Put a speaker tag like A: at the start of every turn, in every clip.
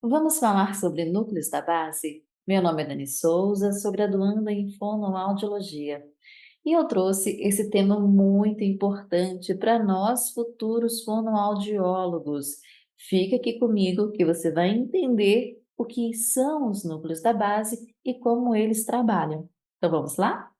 A: Vamos falar sobre núcleos da base? Meu nome é Dani Souza, sou graduanda em fonoaudiologia e eu trouxe esse tema muito importante para nós futuros fonoaudiólogos. Fica aqui comigo que você vai entender o que são os núcleos da base e como eles trabalham. Então vamos lá?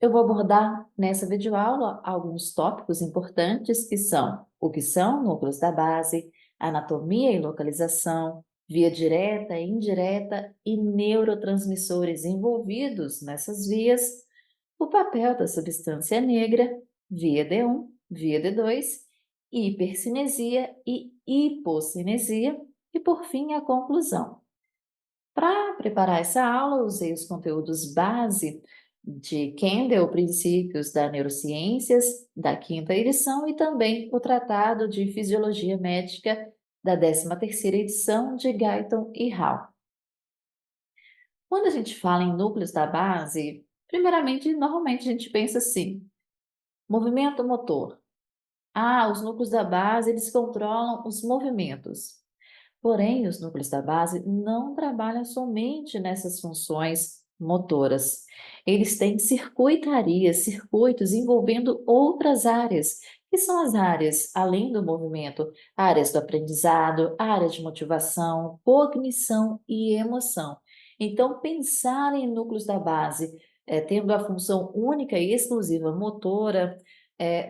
A: Eu vou abordar nessa videoaula alguns tópicos importantes que são o que são núcleos da base, anatomia e localização, via direta e indireta e neurotransmissores envolvidos nessas vias, o papel da substância negra, via D1, via D2, hipercinesia e hipocinesia e, por fim, a conclusão. Para preparar essa aula, usei os conteúdos base de Kendall, Princípios da Neurociências, da quinta edição, e também o Tratado de Fisiologia Médica da 13ª edição de Guyton e Hall. Quando a gente fala em núcleos da base, primeiramente, normalmente a gente pensa assim, movimento motor. Os núcleos da base, eles controlam os movimentos. Porém, os núcleos da base não trabalham somente nessas funções motoras. Eles têm circuitarias, circuitos envolvendo outras áreas, que são as áreas, além do movimento, áreas do aprendizado, área de motivação, cognição e emoção. Então, pensar em núcleos da base, tendo a função única e exclusiva motora,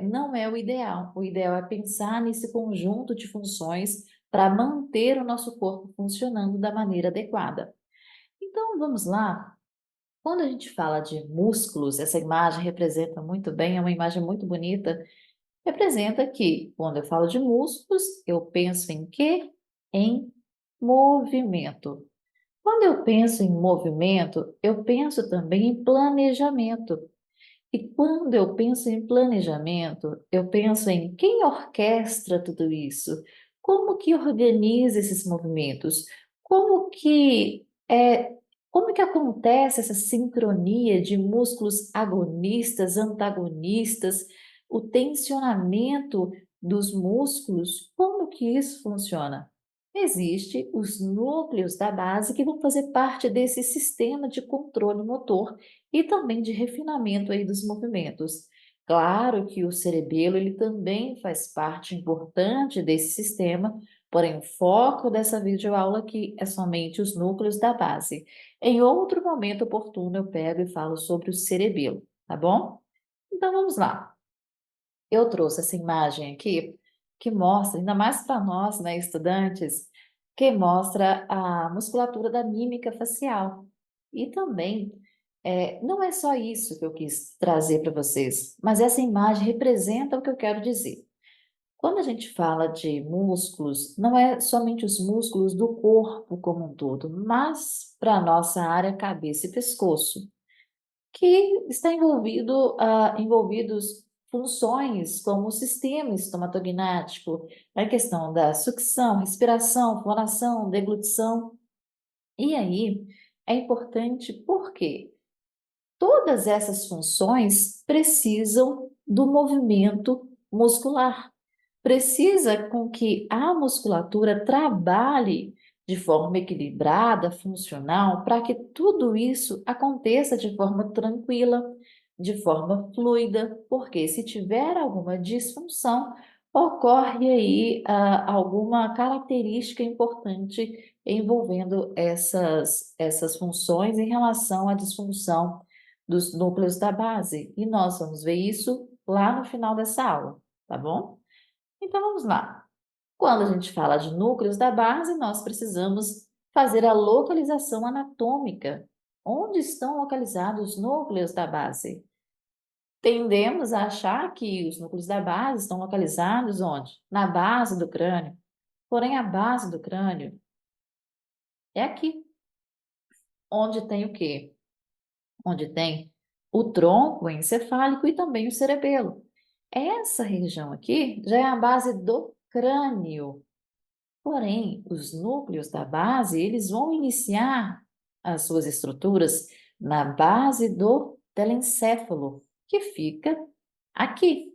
A: não é o ideal. O ideal é pensar nesse conjunto de funções para manter o nosso corpo funcionando da maneira adequada. Então, vamos lá. Quando a gente fala de músculos, essa imagem representa muito bem, é uma imagem muito bonita. Representa que, quando eu falo de músculos, eu penso em quê? Em movimento. Quando eu penso em movimento, eu penso também em planejamento. E quando eu penso em planejamento, eu penso em quem orquestra tudo isso, como que organiza esses movimentos, como que como que acontece essa sincronia de músculos agonistas, antagonistas, o tensionamento dos músculos, como que isso funciona? Existem os núcleos da base que vão fazer parte desse sistema de controle motor e também de refinamento aí dos movimentos. Claro que o cerebelo ele também faz parte importante desse sistema, porém o foco dessa videoaula aqui é somente os núcleos da base. Em outro momento oportuno eu pego e falo sobre o cerebelo, tá bom? Então vamos lá. Eu trouxe essa imagem aqui que mostra, ainda mais para nós, né, estudantes, que mostra a musculatura da mímica facial. E também, não é só isso que eu quis trazer para vocês, mas essa imagem representa o que eu quero dizer. Quando a gente fala de músculos, não é somente os músculos do corpo como um todo, mas para a nossa área cabeça e pescoço que está envolvidos funções como o sistema estomatognático, a questão da sucção, respiração, fonação, deglutição. E aí é importante porque todas essas funções precisam do movimento muscular. Precisa com que a musculatura trabalhe de forma equilibrada, funcional, para que tudo isso aconteça de forma tranquila, de forma fluida, porque se tiver alguma disfunção, ocorre aí alguma característica importante envolvendo essas funções em relação à disfunção dos núcleos da base. E nós vamos ver isso lá no final dessa aula, tá bom? Então vamos lá. Quando a gente fala de núcleos da base, nós precisamos fazer a localização anatômica. Onde estão localizados os núcleos da base? Tendemos a achar que os núcleos da base estão localizados onde? Na base do crânio. Porém, a base do crânio é aqui, onde tem o quê? Onde tem o tronco encefálico e também o cerebelo. Essa região aqui já é a base do crânio. Porém, os núcleos da base, eles vão iniciar as suas estruturas na base do telencéfalo, que fica aqui.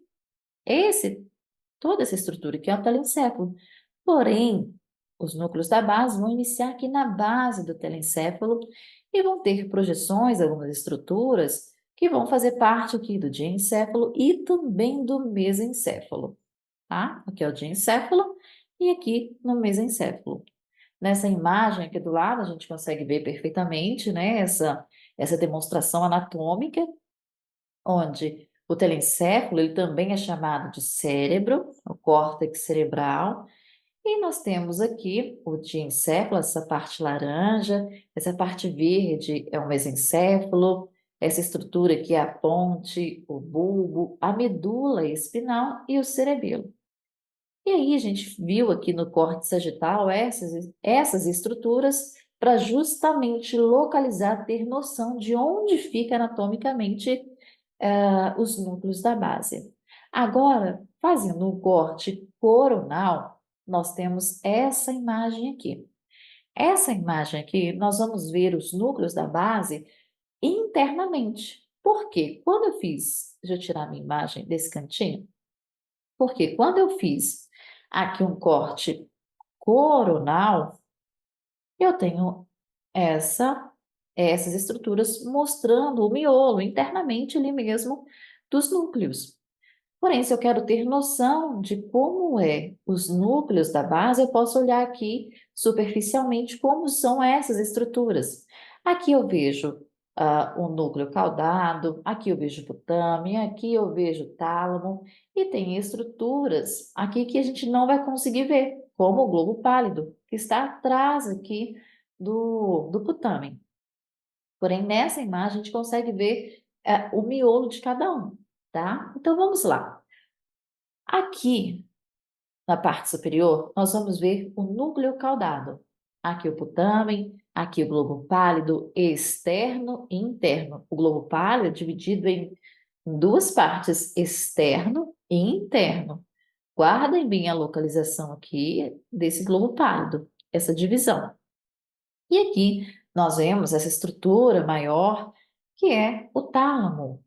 A: Toda essa estrutura aqui é o telencéfalo. Porém, Os núcleos da base vão iniciar aqui na base do telencéfalo e vão ter projeções, algumas estruturas, que vão fazer parte aqui do diencéfalo e também do mesencéfalo, tá? Aqui é o diencéfalo e aqui no mesencéfalo. Nessa imagem aqui do lado, a gente consegue ver perfeitamente, né, essa demonstração anatômica, onde o telencéfalo ele também é chamado de cérebro, o córtex cerebral, e nós temos aqui o diencéfalo, essa parte laranja, essa parte verde é o mesencéfalo, essa estrutura aqui é a ponte, o bulbo, a medula espinal e o cerebelo. E aí a gente viu aqui no córtex sagital essas estruturas para justamente localizar, ter noção de onde fica anatomicamente os núcleos da base. Agora, fazendo um corte coronal, nós temos essa imagem aqui. Essa imagem aqui, nós vamos ver os núcleos da base internamente. Por quê? Quando eu fiz, deixa eu tirar minha imagem desse cantinho, porque quando eu fiz aqui um corte coronal, eu tenho essa, essas estruturas mostrando o miolo internamente ali mesmo dos núcleos. Porém, se eu quero ter noção de como é os núcleos da base, eu posso olhar aqui superficialmente como são essas estruturas. Aqui eu vejo o núcleo caudado, aqui eu vejo putame, aqui eu vejo tálamo, e tem estruturas aqui que a gente não vai conseguir ver, como o globo pálido, que está atrás aqui do putame. Porém, nessa imagem a gente consegue ver o miolo de cada um, tá? Então vamos lá. Aqui, na parte superior, nós vamos ver o núcleo caudado. Aqui o putamen, aqui o globo pálido externo e interno. O globo pálido é dividido em duas partes, externo e interno. Guardem bem a localização aqui desse globo pálido, essa divisão. E aqui nós vemos essa estrutura maior, que é o tálamo.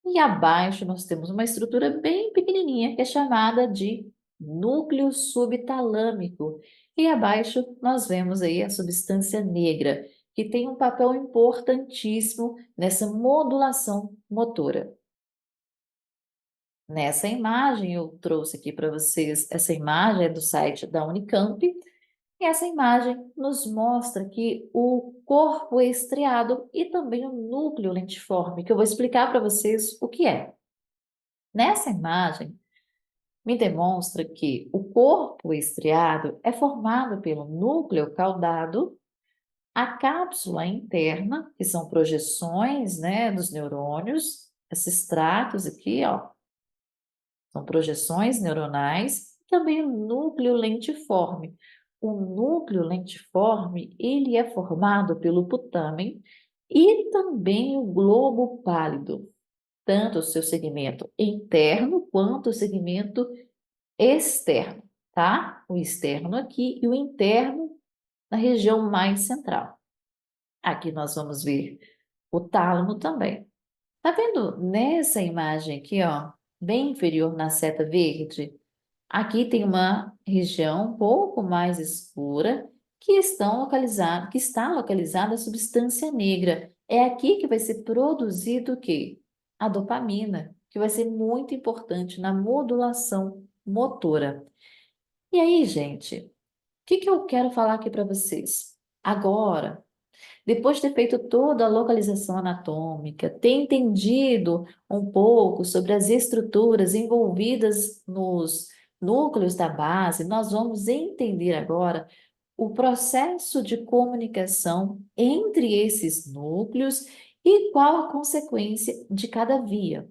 A: E abaixo nós temos uma estrutura bem pequenininha, que é chamada de núcleo subtalâmico. E abaixo nós vemos aí a substância negra, que tem um papel importantíssimo nessa modulação motora. Nessa imagem, eu trouxe aqui para vocês, essa imagem é do site da Unicamp, e essa imagem nos mostra que o corpo estriado e também o núcleo lentiforme, que eu vou explicar para vocês o que é. Nessa imagem, me demonstra que o corpo estriado é formado pelo núcleo caudado, a cápsula interna, que são projeções, né, dos neurônios, esses tratos aqui, ó, são projeções neuronais, e também o núcleo lentiforme. O núcleo lentiforme, ele é formado pelo putamen e também o globo pálido, tanto o seu segmento interno quanto o segmento externo, tá? O externo aqui e o interno na região mais central. Aqui nós vamos ver o tálamo também. Tá vendo nessa imagem aqui, ó, bem inferior na seta verde? Aqui tem uma região um pouco mais escura que está localizada a substância negra. É aqui que vai ser produzido o quê? A dopamina, que vai ser muito importante na modulação motora. E aí, gente, o que eu quero falar aqui para vocês? Agora, depois de ter feito toda a localização anatômica, ter entendido um pouco sobre as estruturas envolvidas nos núcleos da base, nós vamos entender agora o processo de comunicação entre esses núcleos e qual a consequência de cada via.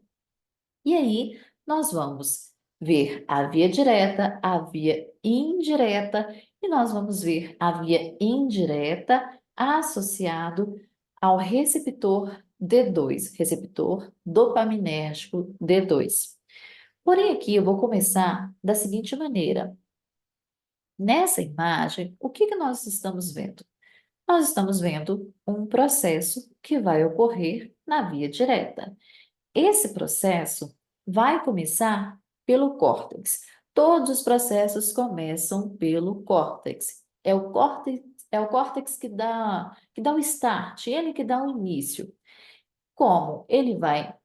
A: E aí, nós vamos ver a via direta, a via indireta, e nós vamos ver a via indireta associado ao receptor D2, receptor dopaminérgico D2. Porém, aqui eu vou começar da seguinte maneira. Nessa imagem, o que nós estamos vendo? Nós estamos vendo um processo que vai ocorrer na via direta. Esse processo vai começar pelo córtex. Todos os processos começam pelo córtex. É o córtex que dá o start, ele que dá o início. Como? Ele vai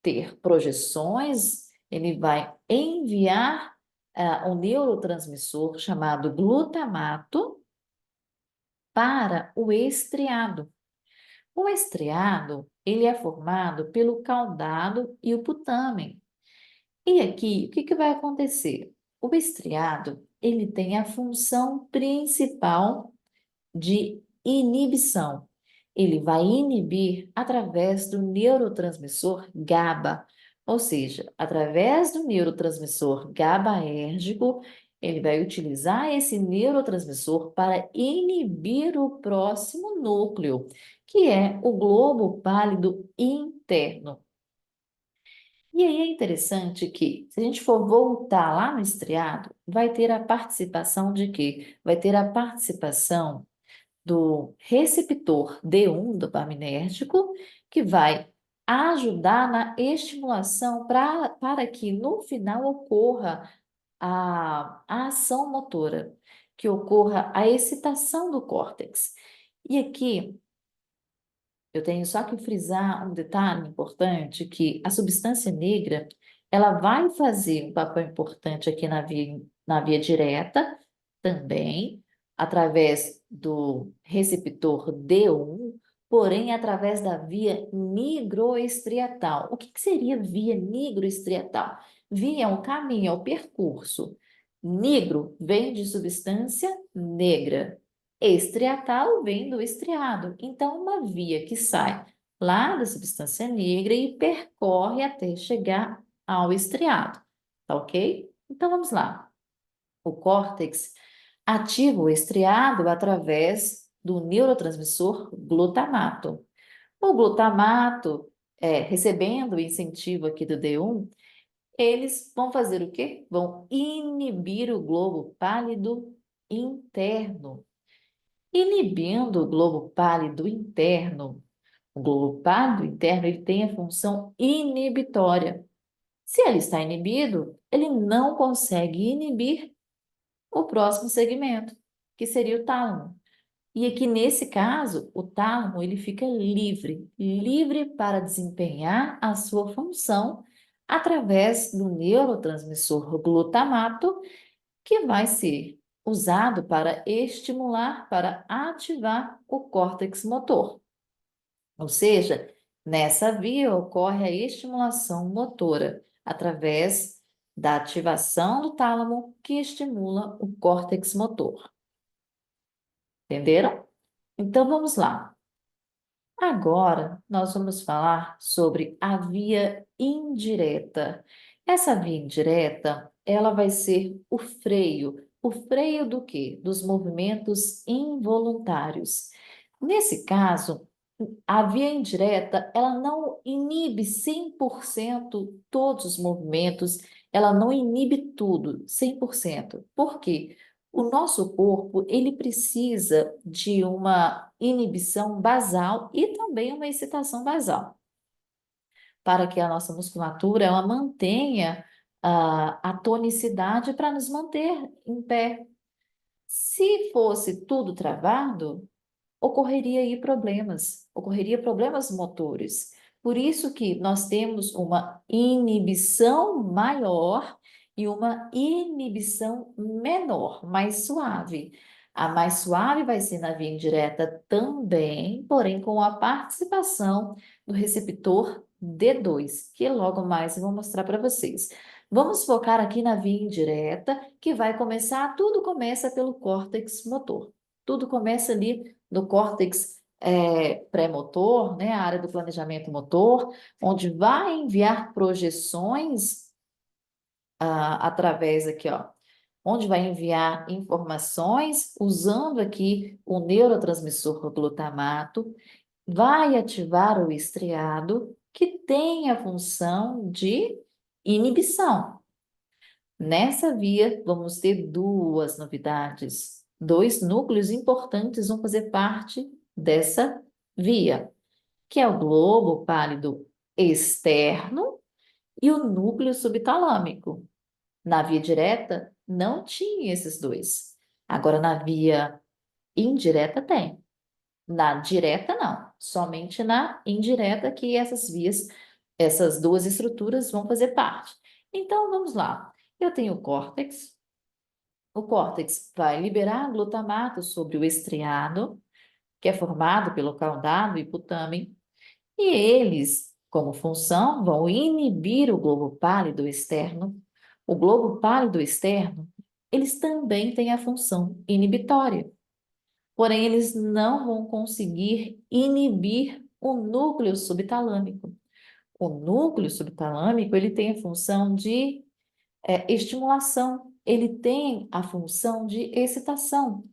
A: ter projeções, ele vai enviar um neurotransmissor chamado glutamato para o estriado. O estriado, ele é formado pelo caudado e o putamen. E aqui, o que que vai acontecer? O estriado, ele tem a função principal de inibição. Ele vai inibir através do neurotransmissor GABA, ou seja, através do neurotransmissor GABAérgico, ele vai utilizar esse neurotransmissor para inibir o próximo núcleo, que é o globo pálido interno. E aí é interessante que, se a gente for voltar lá no estriado, vai ter a participação de quê? Vai ter a participação do receptor D1 dopaminérgico, que vai ajudar na estimulação para que no final ocorra a ação motora, que ocorra a excitação do córtex. E aqui eu tenho só que frisar um detalhe importante, que a substância negra, ela vai fazer um papel importante aqui na via direta, também, através do receptor D1, porém através da via nigroestriatal. O que que seria via nigroestriatal? Via é um caminho, é o percurso. Nigro vem de substância negra. Estriatal vem do estriado. Então, uma via que sai lá da substância negra e percorre até chegar ao estriado. Tá ok? Então, vamos lá. O córtex ativa o estriado através do neurotransmissor glutamato. O glutamato, recebendo o incentivo aqui do D1, eles vão fazer o quê? Vão inibir o globo pálido interno. Inibindo o globo pálido interno, o globo pálido interno ele tem a função inibitória. Se ele está inibido, ele não consegue inibir o próximo segmento, que seria o tálamo. E aqui nesse caso, o tálamo ele fica livre para desempenhar a sua função através do neurotransmissor glutamato, que vai ser usado para estimular, para ativar o córtex motor. Ou seja, nessa via ocorre a estimulação motora através da ativação do tálamo que estimula o córtex motor. Entenderam? Então vamos lá. Agora nós vamos falar sobre a via indireta. Essa via indireta, ela vai ser o freio. O freio do quê? Dos movimentos involuntários. Nesse caso, a via indireta, ela não inibe 100% todos os movimentos, ela não inibe tudo, 100%. Por quê? O nosso corpo, ele precisa de uma inibição basal e também uma excitação basal, para que a nossa musculatura, ela mantenha a tonicidade para nos manter em pé. Se fosse tudo travado, ocorreria problemas motores. Por isso que nós temos uma inibição maior e uma inibição menor, mais suave. A mais suave vai ser na via indireta também, porém com a participação do receptor D2, que logo mais eu vou mostrar para vocês. Vamos focar aqui na via indireta, que vai começar, tudo começa pelo córtex motor. Tudo começa ali no córtex pré-motor, né, a área do planejamento motor, onde vai enviar projeções através aqui, ó, onde vai enviar informações usando aqui o neurotransmissor glutamato, vai ativar o estriado, que tem a função de inibição. Nessa via, vamos ter duas novidades. Dois núcleos importantes vão fazer parte dessa via, que é o globo pálido externo e o núcleo subtalâmico. Na via direta, não tinha esses dois. Agora, na via indireta tem. Na direta, não. Somente na indireta que essas vias, essas duas estruturas vão fazer parte. Então, vamos lá. Eu tenho o córtex. O córtex vai liberar glutamato sobre o estriado, que é formado pelo caudado e putamen, e eles, como função, vão inibir o globo pálido externo. O globo pálido externo, eles também têm a função inibitória. Porém, eles não vão conseguir inibir o núcleo subtalâmico. O núcleo subtalâmico, ele tem a função de estimulação, ele tem a função de excitação.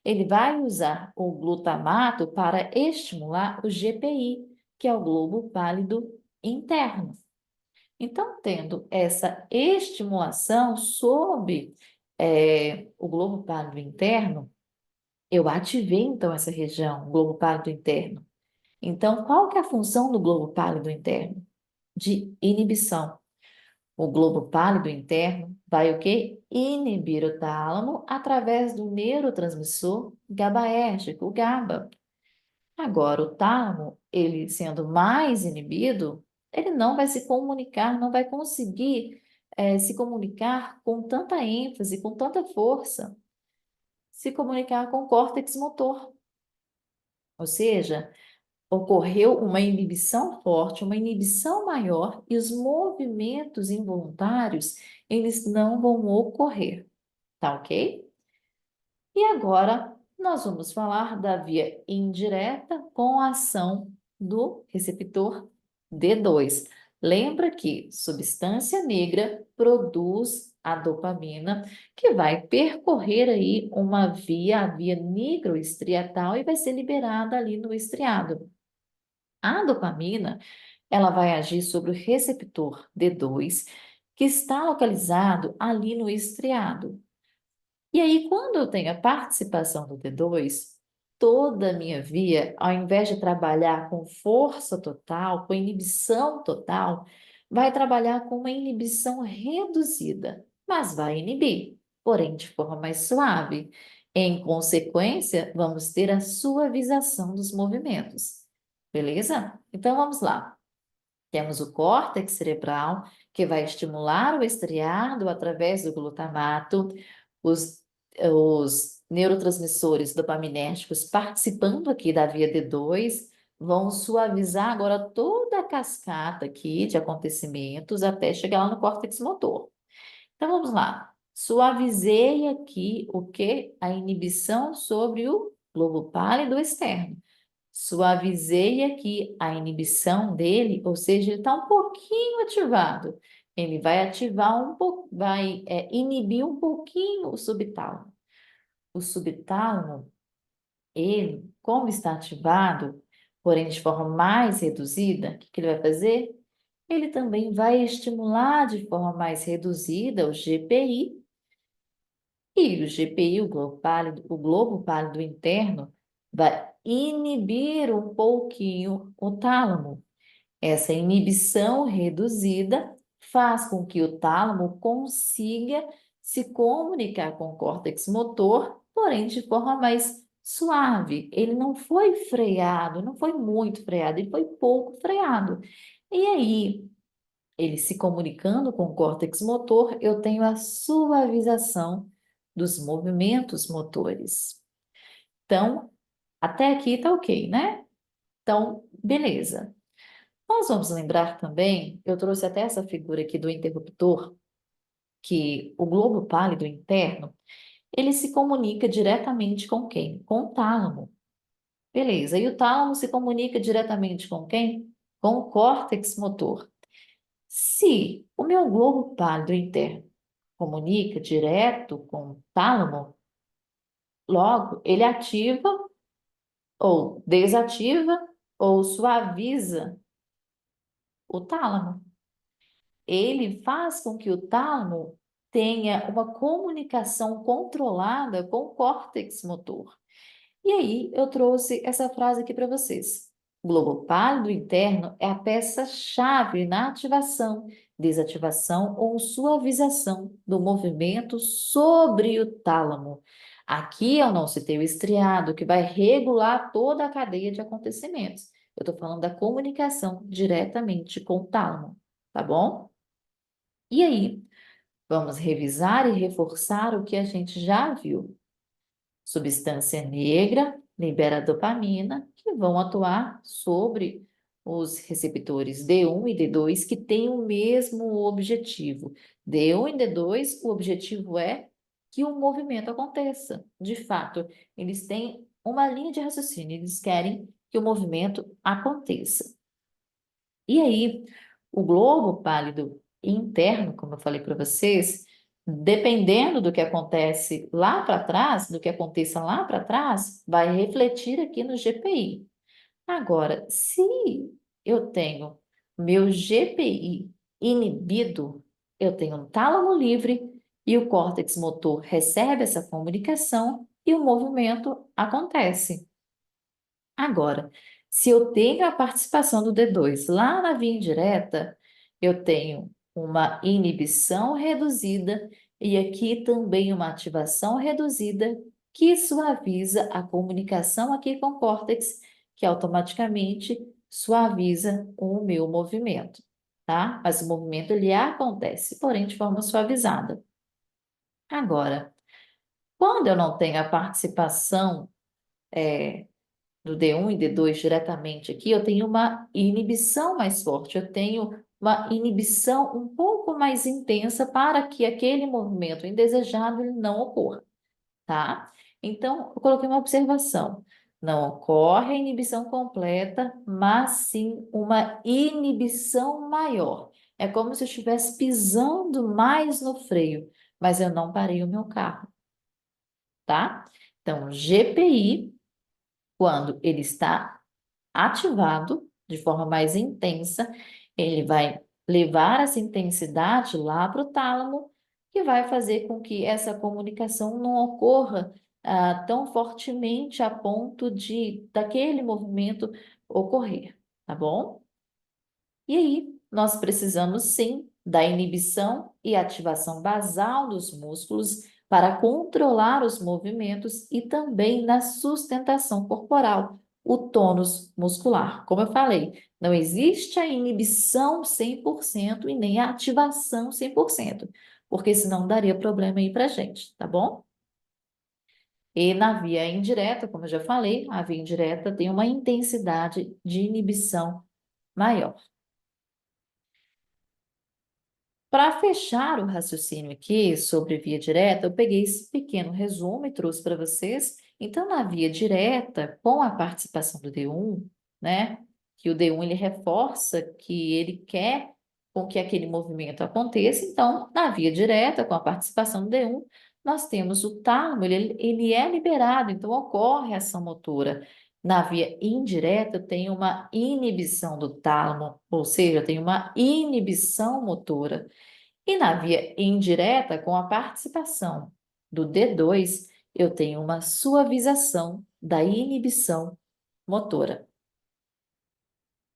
A: Ele vai usar o glutamato para estimular o GPI, que é o globo pálido interno. Então, tendo essa estimulação sob o globo pálido interno, eu ativei então essa região, o globo pálido interno. Então, qual que é a função do globo pálido interno? De inibição. O globo pálido interno vai o quê? Inibir o tálamo através do neurotransmissor GABAérgico, o GABA. Agora, o tálamo, ele sendo mais inibido, ele não vai se comunicar, não vai conseguir se comunicar com tanta ênfase, com tanta força, se comunicar com o córtex motor. Ou seja, ocorreu uma inibição forte, uma inibição maior, e os movimentos involuntários, eles não vão ocorrer, tá ok? E agora nós vamos falar da via indireta com a ação do receptor D2. Lembra que substância negra produz a dopamina, que vai percorrer aí uma via, a via nigroestriatal, e vai ser liberada ali no estriado. A dopamina, ela vai agir sobre o receptor D2, que está localizado ali no estriado. E aí, quando eu tenho a participação do D2, toda a minha via, ao invés de trabalhar com força total, com inibição total, vai trabalhar com uma inibição reduzida, mas vai inibir, porém de forma mais suave. Em consequência, vamos ter a suavização dos movimentos. Beleza? Então vamos lá. Temos o córtex cerebral, que vai estimular o estriado através do glutamato, os, os neurotransmissores dopaminérgicos participando aqui da via D2, vão suavizar agora toda a cascata aqui de acontecimentos até chegar lá no córtex motor. Então vamos lá. Suavizei aqui o que? A inibição sobre o globo pálido externo. Suavizei aqui a inibição dele, ou seja, ele está um pouquinho ativado. Ele vai ativar um pouco, vai inibir um pouquinho o subtálamo. O subtálamo, ele, como está ativado, porém de forma mais reduzida, o que que ele vai fazer? Ele também vai estimular de forma mais reduzida o GPI, e o GPI, o globo pálido interno, vai inibir um pouquinho o tálamo. Essa inibição reduzida faz com que o tálamo consiga se comunicar com o córtex motor, porém de forma mais suave. Ele não foi freado, não foi muito freado, ele foi pouco freado. E aí, ele se comunicando com o córtex motor, eu tenho a suavização dos movimentos motores. Então, até aqui tá ok, né? Então, beleza. Nós vamos lembrar também, eu trouxe até essa figura aqui do interruptor, que o globo pálido interno, ele se comunica diretamente com quem? Com o tálamo. Beleza, e o tálamo se comunica diretamente com quem? Com o córtex motor. Se o meu globo pálido interno comunica direto com o tálamo, logo ele ativa ou desativa ou suaviza o tálamo. Ele faz com que o tálamo tenha uma comunicação controlada com o córtex motor. E aí eu trouxe essa frase aqui para vocês. O globo pálido interno é a peça-chave na ativação, desativação ou suavização do movimento sobre o tálamo. Aqui eu não citei o estriado, que vai regular toda a cadeia de acontecimentos. Eu estou falando da comunicação diretamente com o tálamo, tá bom? E aí, vamos revisar e reforçar o que a gente já viu. Substância negra libera dopamina, que vão atuar sobre os receptores D1 e D2, que têm o mesmo objetivo. D1 e D2, o objetivo é que o movimento aconteça. De fato, eles têm uma linha de raciocínio, eles querem que o movimento aconteça. E aí, o globo pálido interno, como eu falei para vocês, dependendo do que acontece lá para trás, do que aconteça lá para trás, vai refletir aqui no GPI. Agora, se eu tenho meu GPI inibido, eu tenho um tálamo livre e o córtex motor recebe essa comunicação e o movimento acontece. Agora, se eu tenho a participação do D2 lá na via indireta, eu tenho uma inibição reduzida e aqui também uma ativação reduzida que suaviza a comunicação aqui com o córtex, que automaticamente suaviza o meu movimento, tá? Mas o movimento ele acontece, porém de forma suavizada. Agora, quando eu não tenho a participação do D1 e D2 diretamente aqui, eu tenho uma inibição mais forte, eu tenho uma inibição um pouco mais intensa para que aquele movimento indesejado ele não ocorra, tá? Então, eu coloquei uma observação. Não ocorre a inibição completa, mas sim uma inibição maior. É como se eu estivesse pisando mais no freio, mas eu não parei o meu carro, tá? Então, GPI, quando ele está ativado de forma mais intensa, ele vai levar essa intensidade lá para o tálamo, que vai fazer com que essa comunicação não ocorra tão fortemente a ponto de daquele movimento ocorrer, tá bom? E aí, nós precisamos sim da inibição e ativação basal dos músculos para controlar os movimentos e também na sustentação corporal, o tônus muscular. Como eu falei, não existe a inibição 100% e nem a ativação 100%, porque senão daria problema aí para gente, tá bom? E na via indireta, como eu já falei, a via indireta tem uma intensidade de inibição maior. Para fechar o raciocínio aqui sobre via direta, eu peguei esse pequeno resumo e trouxe para vocês. Então, na via direta, com a participação do D1, né, que o D1 ele reforça que ele quer com que aquele movimento aconteça. Então, na via direta, com a participação do D1, nós temos o tálamo, ele é liberado, então ocorre a ação motora. Na via indireta, eu tenho uma inibição do tálamo, ou seja, eu tenho uma inibição motora. E na via indireta, com a participação do D2, eu tenho uma suavização da inibição motora.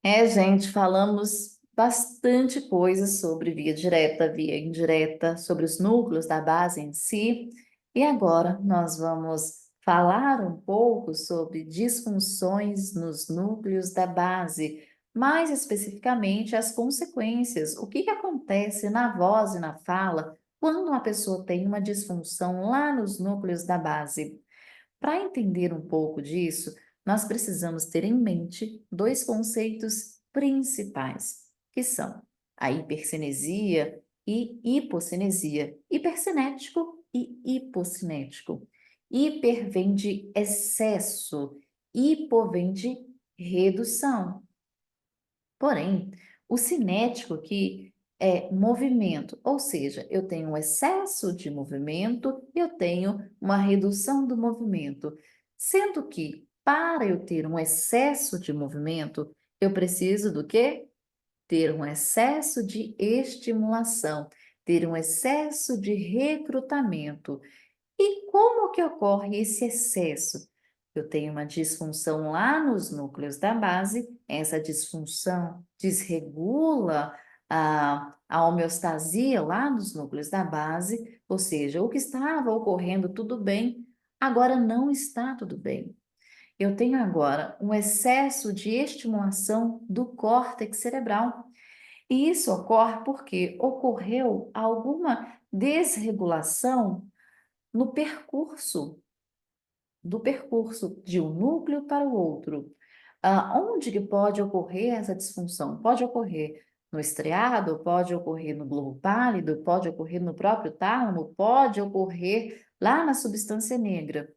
A: Gente, falamos bastante coisa sobre via direta, via indireta, sobre os núcleos da base em si. E agora nós vamos falar um pouco sobre disfunções nos núcleos da base, mais especificamente as consequências, o que acontece na voz e na fala quando uma pessoa tem uma disfunção lá nos núcleos da base. Para entender um pouco disso, nós precisamos ter em mente dois conceitos principais, que são a hipercinesia e hipocinesia, hipercinético e hipocinético. Hiper vem de excesso, hipo vem de redução. Porém, o cinético aqui é movimento, ou seja, eu tenho um excesso de movimento, eu tenho uma redução do movimento. Sendo que, para eu ter um excesso de movimento, eu preciso do quê? Ter um excesso de estimulação, ter um excesso de recrutamento. E como que ocorre esse excesso? Eu tenho uma disfunção lá nos núcleos da base, essa disfunção desregula a homeostasia lá nos núcleos da base, ou seja, o que estava ocorrendo tudo bem, agora não está tudo bem. Eu tenho agora um excesso de estimulação do córtex cerebral. E isso ocorre porque ocorreu alguma desregulação no percurso de um núcleo para o outro. Onde que pode ocorrer essa disfunção? Pode ocorrer no estriado, pode ocorrer no globo pálido, pode ocorrer no próprio tálamo, pode ocorrer lá na substância negra.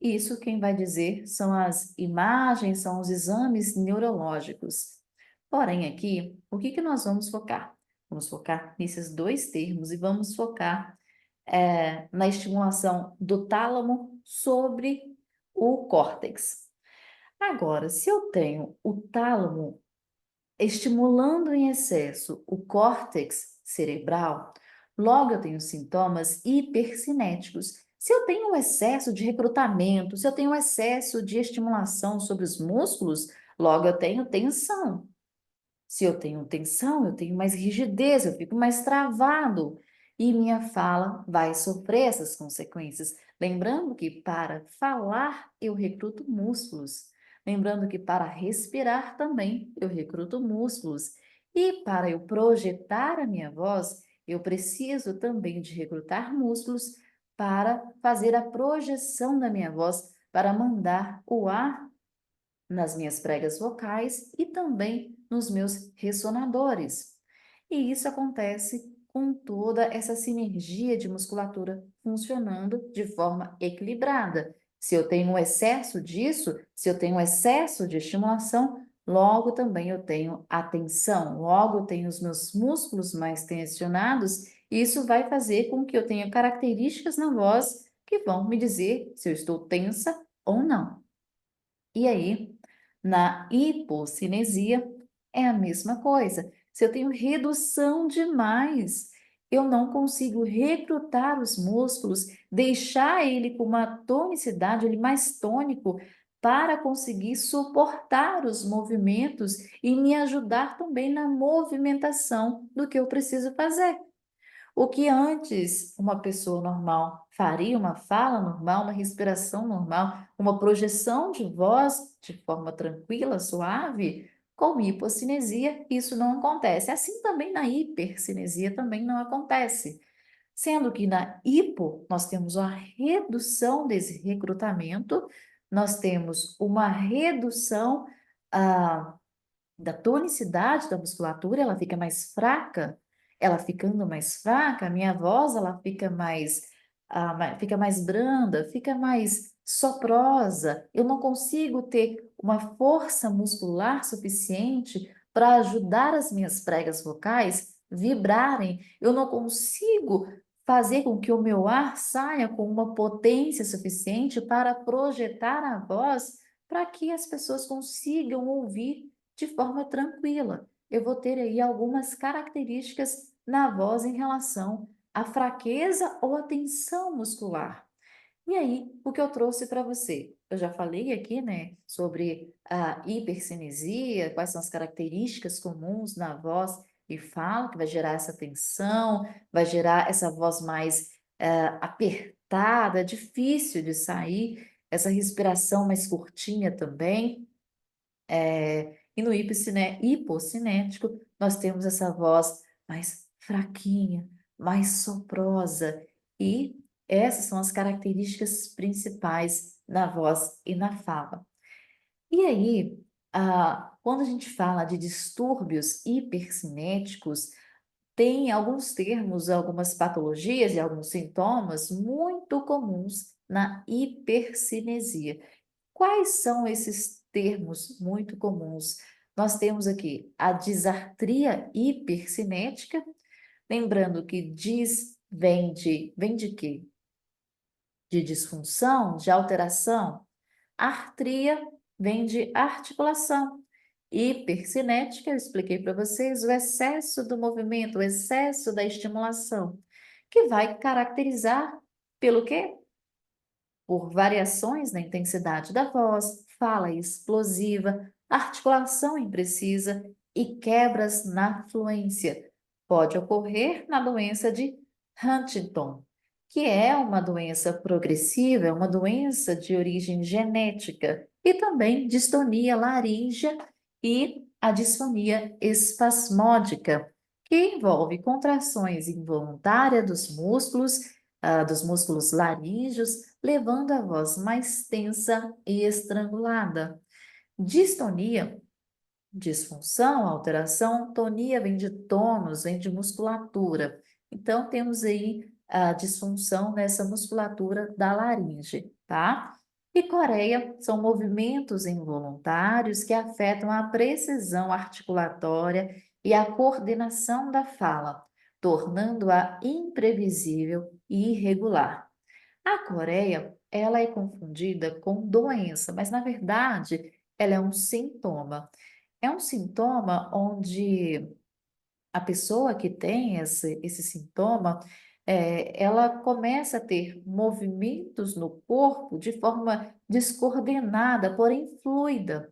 A: Isso quem vai dizer são as imagens, são os exames neurológicos. Porém, aqui, o que que nós vamos focar? Vamos focar nesses dois termos e vamos focar na estimulação do tálamo sobre o córtex. Agora, se eu tenho o tálamo estimulando em excesso o córtex cerebral, logo eu tenho sintomas hipercinéticos. Se eu tenho um excesso de recrutamento, se eu tenho um excesso de estimulação sobre os músculos, logo eu tenho tensão. Se eu tenho tensão, eu tenho mais rigidez, eu fico mais travado e minha fala vai sofrer essas consequências. Lembrando que para falar eu recruto músculos. Lembrando que para respirar também eu recruto músculos. E para eu projetar a minha voz, eu preciso também de recrutar músculos para fazer a projeção da minha voz, para mandar o ar nas minhas pregas vocais e também nos meus ressonadores. E isso acontece com toda essa sinergia de musculatura funcionando de forma equilibrada. Se eu tenho um excesso disso, se eu tenho um excesso de estimulação, logo também eu tenho a tensão, logo eu tenho os meus músculos mais tensionados, e isso vai fazer com que eu tenha características na voz que vão me dizer se eu estou tensa ou não. E aí, na hipocinesia, é a mesma coisa. Se eu tenho redução demais, eu não consigo recrutar os músculos, deixar ele com uma tonicidade, ele mais tônico, para conseguir suportar os movimentos e me ajudar também na movimentação do que eu preciso fazer. O que antes uma pessoa normal faria, uma fala normal, uma respiração normal, uma projeção de voz de forma tranquila, suave, com hipocinesia, isso não acontece. Assim também na hipercinesia também não acontece. Sendo que na hipo nós temos uma redução desse recrutamento, nós temos uma redução ah, da tonicidade da musculatura, ela fica mais fraca, ela ficando mais fraca, a minha voz ela fica mais branda, fica mais soprosa. Eu não consigo ter uma força muscular suficiente para ajudar as minhas pregas vocais vibrarem. Eu não consigo fazer com que o meu ar saia com uma potência suficiente para projetar a voz para que as pessoas consigam ouvir de forma tranquila. Eu vou ter aí algumas características na voz em relação à fraqueza ou à tensão muscular. E aí, o que eu trouxe para você? Eu já falei aqui, né, sobre a hipercinesia, quais são as características comuns na voz e fala, que vai gerar essa tensão, vai gerar essa voz mais apertada, difícil de sair, essa respiração mais curtinha também. E no hipocinético, nós temos essa voz mais fraquinha, mais soprosa, e essas são as características principais na voz e na fala. E aí, quando a gente fala de distúrbios hipercinéticos, tem alguns termos, algumas patologias e alguns sintomas muito comuns na hipercinesia. Quais são esses termos muito comuns? Nós temos aqui a disartria hipercinética, lembrando que vem de quê? De disfunção, de alteração. Artria vem de articulação. Hipercinética, eu expliquei para vocês, o excesso do movimento, o excesso da estimulação, que vai caracterizar pelo quê? Por variações na intensidade da voz, fala explosiva, articulação imprecisa e quebras na fluência. Pode ocorrer na doença de Huntington. que é uma doença progressiva, é uma doença de origem genética, e também distonia laríngea e a disfonia espasmódica, que envolve contrações involuntárias dos músculos laríngeos, levando a voz mais tensa e estrangulada. Distonia, disfunção, alteração, tonia vem de tônus, vem de musculatura. Então, temos aí a disfunção nessa musculatura da laringe, tá? E coreia são movimentos involuntários que afetam a precisão articulatória e a coordenação da fala, tornando-a imprevisível e irregular. A coreia, ela é confundida com doença, mas na verdade ela é um sintoma. É um sintoma onde a pessoa que tem esse sintoma, ela começa a ter movimentos no corpo de forma descoordenada, porém fluida.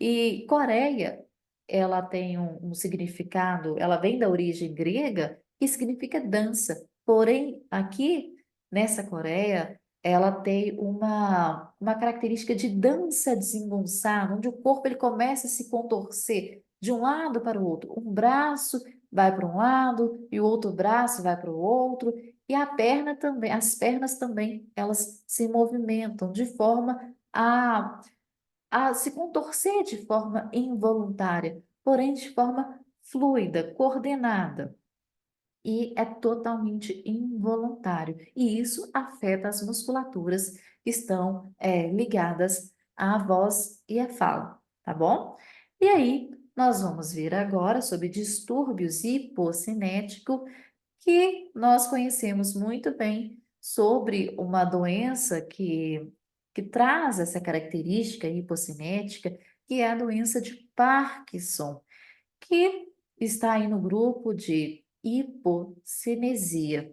A: E Coreia, ela tem um significado, ela vem da origem grega, que significa dança. Porém, aqui nessa Coreia, ela tem uma característica de dança desengonçada, onde o corpo ele começa a se contorcer de um lado para o outro. Um braço vai para um lado e o outro braço vai para o outro. E a perna também, as pernas também, elas se movimentam de forma a se contorcer de forma involuntária, porém de forma fluida, coordenada. E é totalmente involuntário. E isso afeta as musculaturas que estão ligadas à voz e à fala, tá bom? E aí, nós vamos ver agora sobre distúrbios hipocinéticos que nós conhecemos muito bem sobre uma doença que traz essa característica hipocinética, que é a doença de Parkinson, que está aí no grupo de hipocinesia.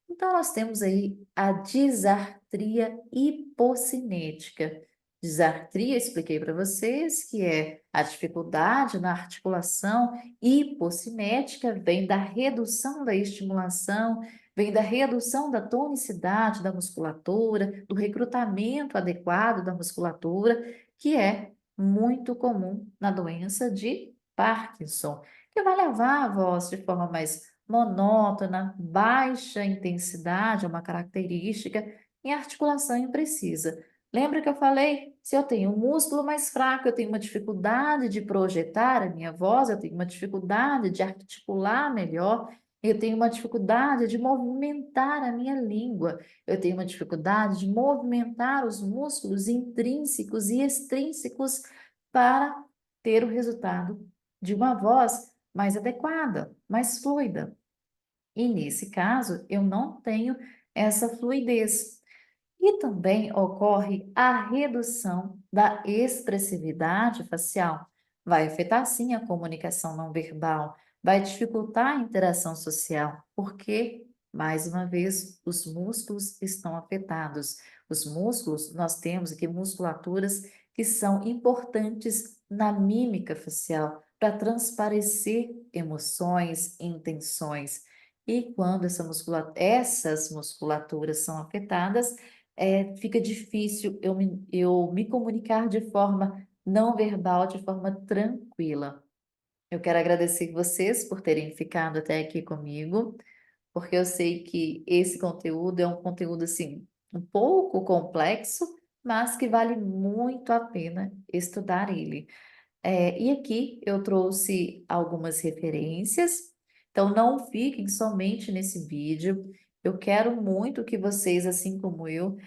A: Então, nós temos aí a disartria hipocinética. Disartria, expliquei para vocês, que é a dificuldade na articulação. Hipocinética vem da redução da estimulação, vem da redução da tonicidade da musculatura, do recrutamento adequado da musculatura, que é muito comum na doença de Parkinson, que vai levar a voz de forma mais monótona, baixa intensidade, é uma característica, e articulação imprecisa. Lembra que eu falei? Se eu tenho um músculo mais fraco, eu tenho uma dificuldade de projetar a minha voz, eu tenho uma dificuldade de articular melhor, eu tenho uma dificuldade de movimentar a minha língua, eu tenho uma dificuldade de movimentar os músculos intrínsecos e extrínsecos para ter o resultado de uma voz mais adequada, mais fluida. E nesse caso, eu não tenho essa fluidez. E também ocorre a redução da expressividade facial. Vai afetar sim a comunicação não verbal, vai dificultar a interação social, porque, mais uma vez, os músculos estão afetados. Os músculos, nós temos aqui musculaturas que são importantes na mímica facial para transparecer emoções, intenções. E quando essas musculaturas são afetadas, fica difícil eu me comunicar de forma não verbal, de forma tranquila. Eu quero agradecer vocês por terem ficado até aqui comigo, porque eu sei que esse conteúdo é um conteúdo assim um pouco complexo, mas que vale muito a pena estudar ele. E aqui eu trouxe algumas referências, então não fiquem somente nesse vídeo. Eu quero muito que vocês, assim como eu,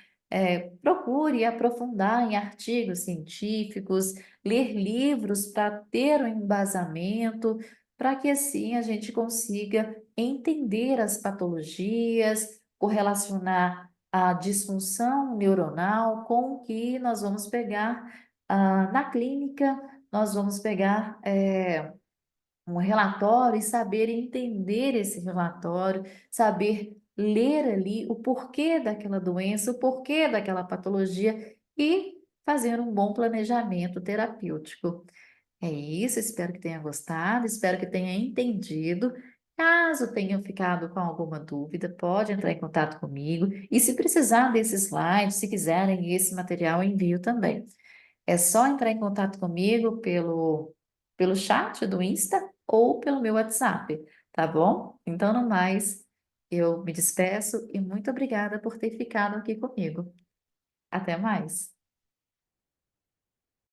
A: procurem aprofundar em artigos científicos, ler livros para ter um embasamento, para que assim a gente consiga entender as patologias, correlacionar a disfunção neuronal com o que nós vamos pegar na clínica. Nós vamos pegar um relatório e saber entender esse relatório, saber ler ali o porquê daquela doença, o porquê daquela patologia e fazer um bom planejamento terapêutico. É isso, espero que tenha gostado, espero que tenha entendido Caso tenham ficado com alguma dúvida, pode entrar em contato comigo e se precisar desses slides, se quiserem esse material, eu envio também. É só entrar em contato comigo pelo chat do Insta ou pelo meu WhatsApp, tá bom? Então, no mais, eu me despeço e muito obrigada por ter ficado aqui comigo. Até mais.